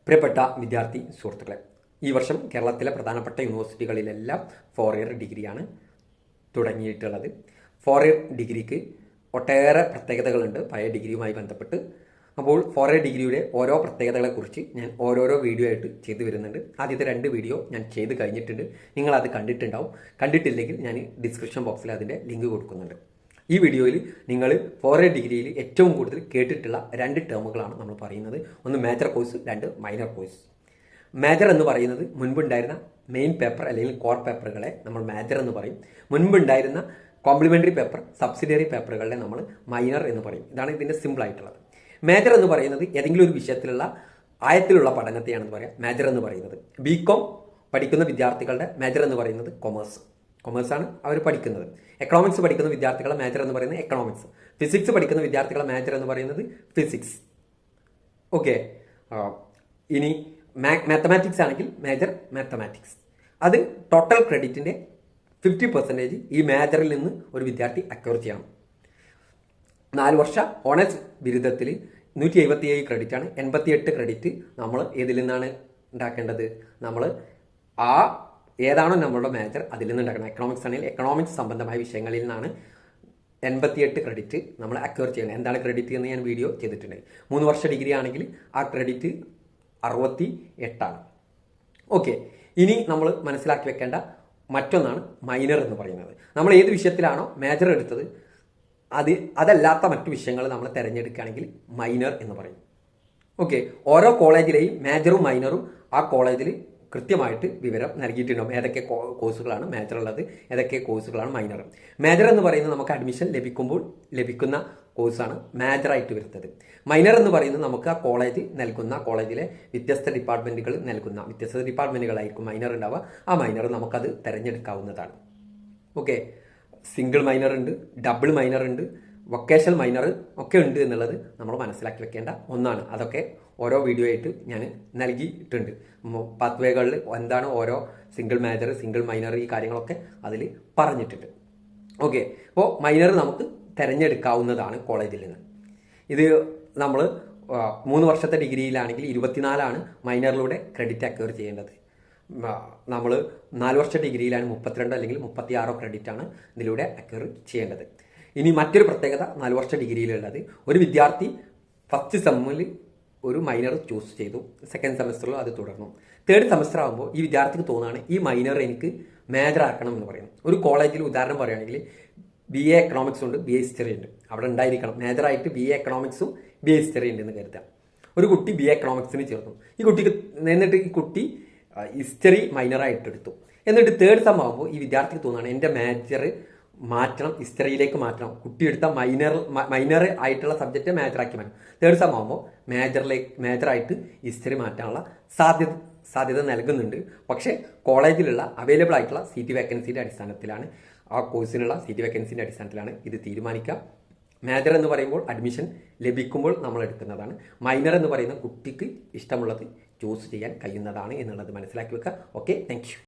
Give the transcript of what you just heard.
പ്രിയപ്പെട്ട വിദ്യാർത്ഥി സുഹൃത്തുക്കളെ, ഈ വർഷം കേരളത്തിലെ പ്രധാനപ്പെട്ട യൂണിവേഴ്സിറ്റികളിലെല്ലാം 4 ഇയർ ഡിഗ്രിയാണ് തുടങ്ങിയിട്ടുള്ളത്. 4 ഇയർ ഡിഗ്രിക്ക് ഒട്ടേറെ പ്രത്യേകതകളുണ്ട് പഴയ ഡിഗ്രിയുമായി ബന്ധപ്പെട്ട്. അപ്പോൾ 4 ഇയർ ഡിഗ്രിയുടെ ഓരോ പ്രത്യേകതകളെക്കുറിച്ച് ഞാൻ ഓരോരോ വീഡിയോ ആയിട്ട് ചെയ്തു വരുന്നുണ്ട്. ആദ്യത്തെ 2 വീഡിയോ ഞാൻ ചെയ്ത് കഴിഞ്ഞിട്ടുണ്ട്. നിങ്ങളത് കണ്ടിട്ടുണ്ടാവും. കണ്ടിട്ടില്ലെങ്കിൽ ഞാൻ ഡിസ്ക്രിപ്ഷൻ ബോക്സിൽ അതിൻ്റെ ലിങ്ക് കൊടുക്കുന്നുണ്ട്. ഈ വീഡിയോയിൽ നിങ്ങൾ 4 ഇയർ ഡിഗ്രിയിൽ ഏറ്റവും കൂടുതൽ കേട്ടിട്ടുള്ള 2 ടേമുകളാണ് നമ്മൾ പറയുന്നത്. ഒന്ന് major course, 2 minor course. Major എന്ന് പറയുന്നത് മുൻപുണ്ടായിരുന്ന മെയിൻ പേപ്പർ അല്ലെങ്കിൽ കോർ പേപ്പറുകളെ നമ്മൾ മേജർ എന്ന് പറയും. മുൻപുണ്ടായിരുന്ന കോംപ്ലിമെൻ്ററി പേപ്പർ, സബ്സിഡിയറി പേപ്പറുകളെ നമ്മൾ മൈനർ എന്ന് പറയും. ഇതാണ് ഇതിൻ്റെ സിമ്പിൾ ആയിട്ടുള്ളത്. മേജർ എന്ന് പറയുന്നത് ഏതെങ്കിലും ഒരു വിഷയത്തിലുള്ള ആയത്തിലുള്ള പഠനത്തെയാണെന്ന് പറയാം മേജർ എന്ന് പറയുന്നത്. ബികോം പഠിക്കുന്ന വിദ്യാർത്ഥികളുടെ മേജർ എന്ന് പറയുന്നത് കൊമേഴ്സാണ് അവർ പഠിക്കുന്നത്. എക്കണോമിക്സ് പഠിക്കുന്ന വിദ്യാർത്ഥികളെ മേജർ എന്ന് പറയുന്നത് എക്കണോമിക്സ്. ഫിസിക്സ് പഠിക്കുന്ന വിദ്യാർത്ഥികളെ മേജർ എന്ന് പറയുന്നത് ഫിസിക്സ്. ഓക്കെ, ഇനി മാത്തമാറ്റിക്സ് ആണെങ്കിൽ മേജർ മാത്തമാറ്റിക്സ്. അത് ടോട്ടൽ ക്രെഡിറ്റിൻ്റെ 50% ഈ മേജറിൽ നിന്ന് ഒരു വിദ്യാർത്ഥി അക്വയർ ചെയ്യണം. 4 വർഷ ഓണേഴ്സ് ബിരുദത്തിൽ 177 ക്രെഡിറ്റാണ്. 88 ക്രെഡിറ്റ് നമ്മൾ ഏതിൽ നിന്നാണ് ഉണ്ടാക്കേണ്ടത്? നമ്മൾ ഏതാണോ നമ്മളുടെ മേജർ അതിൽ നിന്ന് ഉണ്ടാക്കണം. എക്കണോമിക്സ് ആണെങ്കിൽ എക്കണോമിക്സ് സംബന്ധമായ വിഷയങ്ങളിൽ നിന്നാണ് 88 ക്രെഡിറ്റ് നമ്മൾ അക്വയർ ചെയ്യണം. എന്താണ് ക്രെഡിറ്റ് എന്ന് ഞാൻ വീഡിയോ ചെയ്തിട്ടുണ്ട്. 3 വർഷ ഡിഗ്രി ആണെങ്കിൽ ആ ക്രെഡിറ്റ് 68ആണ്. ഓക്കെ, ഇനി നമ്മൾ മനസ്സിലാക്കി വെക്കേണ്ട മറ്റൊന്നാണ് മൈനർ എന്ന് പറയുന്നത്. നമ്മൾ ഏത് വിഷയത്തിലാണോ മേജർ എടുത്തത് അതല്ലാത്ത മറ്റു വിഷയങ്ങൾ നമ്മൾ തിരഞ്ഞെടുക്കുകയാണെങ്കിൽ മൈനർ എന്ന് പറയും. ഓക്കെ, ഓരോ കോളേജിലെയും മേജറും മൈനറും ആ കോളേജിൽ കൃത്യമായിട്ട് വിവരം നൽകിയിട്ടുണ്ടാവും. ഏതൊക്കെ കോഴ്സുകളാണ് മേജർ ഉള്ളത്, ഏതൊക്കെ കോഴ്സുകളാണ് മൈനർ. മേജർ എന്ന് പറയുന്നത് നമുക്ക് അഡ്മിഷൻ ലഭിക്കുമ്പോൾ ലഭിക്കുന്ന കോഴ്സാണ് മേജറായിട്ട് വരുന്നത്. മൈനർ എന്ന് പറയുന്നത് നമുക്ക് ആ കോളേജ് നൽകുന്ന, കോളേജിലെ വ്യത്യസ്ത ഡിപ്പാർട്ട്മെൻറ്റുകൾ നൽകുന്ന വ്യത്യസ്ത ഡിപ്പാർട്ട്മെൻറ്റുകളായിരിക്കും മൈനർ ഉണ്ടാവുക. ആ മൈനർ നമുക്കത് തിരഞ്ഞെടുക്കാവുന്നതാണ്. ഓക്കെ, സിംഗിൾ മൈനർ ഉണ്ട്, ഡബിൾ മൈനർ ഉണ്ട്, വൊക്കേഷണൽ മൈനർ ഒക്കെ ഉണ്ട് എന്നുള്ളത് നമ്മൾ മനസ്സിലാക്കി വെക്കേണ്ട ഒന്നാണ്. അതൊക്കെ ഓരോ വീഡിയോ ആയിട്ട് ഞാൻ നൽകിയിട്ടുണ്ട്. പാത്വേകളിൽ എന്താണ് ഓരോ സിംഗിൾ മേജർ, സിംഗിൾ മൈനർ, ഈ കാര്യങ്ങളൊക്കെ അതിൽ പറഞ്ഞിട്ടുണ്ട്. ഓക്കെ, അപ്പോൾ മൈനർ നമുക്ക് തിരഞ്ഞെടുക്കാവുന്നതാണ് കോളേജിൽ നിന്ന്. ഇത് നമ്മൾ 3 വർഷത്തെ ഡിഗ്രിയിലാണെങ്കിൽ 24 മൈനറിലൂടെ ക്രെഡിറ്റ് അക്വയർ ചെയ്യേണ്ടത്. നമ്മൾ 4 വർഷ ഡിഗ്രിയിലാണ് 32 അല്ലെങ്കിൽ 36 ക്രെഡിറ്റാണ് ഇതിലൂടെ അക്വയർ ചെയ്യേണ്ടത്. ഇനി മറ്റൊരു പ്രത്യേകത 4 വർഷ ഡിഗ്രിയിലുള്ളത്, ഒരു വിദ്യാർത്ഥി ഫസ്റ്റ് സെമ്മിൽ ഒരു മൈനർ ചൂസ് ചെയ്തു, സെക്കൻഡ് സെമസ്റ്ററിലും അത് തുടർന്നു. തേർഡ് സെമസ്റ്റർ ആകുമ്പോൾ ഈ വിദ്യാർത്ഥിക്ക് തോന്നുകയാണ് ഈ മൈനർ എനിക്ക് മേജർ ആക്കണം എന്ന് പറയുന്നു. ഒരു കോളേജിൽ ഉദാഹരണം പറയുകയാണെങ്കിൽ BA എക്കണോമിക്സ് ഉണ്ട്, BA ഹിസ്റ്ററി ഉണ്ട്. അവിടെ ഉണ്ടായിരിക്കണം മേജറായിട്ട് BA എക്കണോമിക്സും BA ഹിസ്റ്ററി ഉണ്ടെന്ന് കരുതാം. ഒരു കുട്ടി BA എക്കണോമിക്സിന് ചേർന്നു. എന്നിട്ട് ഈ കുട്ടി ഹിസ്റ്ററി മൈനറായിട്ട് എടുത്തു. എന്നിട്ട് തേർഡ് സെം ആകുമ്പോൾ ഈ വിദ്യാർത്ഥിക്ക് തോന്നുകയാണ് എൻ്റെ മേജർ മാറ്റണം, ഹിസ്റ്ററിയിലേക്ക് മാറ്റണം. കുട്ടി എടുത്ത മൈനർ ആയിട്ടുള്ള സബ്ജക്റ്റ് മേജറാക്കി മാറ്റണം. തേർഡ് സെം ആകുമ്പോൾ മേജറായിട്ട് ഹിസ്റ്ററി മാറ്റാനുള്ള സാധ്യത നൽകുന്നുണ്ട്. പക്ഷേ കോളേജിലുള്ള അവൈലബിൾ ആയിട്ടുള്ള സീറ്റ് വേക്കൻസിയുടെ അടിസ്ഥാനത്തിലാണ്, ആ കോഴ്സിനുള്ള സീറ്റ് വേക്കൻസിൻ്റെ അടിസ്ഥാനത്തിലാണ് ഇത് തീരുമാനിക്കുക. മേജർ എന്ന് പറയുമ്പോൾ അഡ്മിഷൻ ലഭിക്കുമ്പോൾ നമ്മൾ എടുക്കുന്നതാണ്. മൈനർ എന്ന് പറയുന്ന കുട്ടിക്ക് ഇഷ്ടമുള്ളത് ചൂസ് ചെയ്യാൻ കഴിയുന്നതാണ് എന്നുള്ളത് മനസ്സിലാക്കി വെക്കുക. Okay, thank you.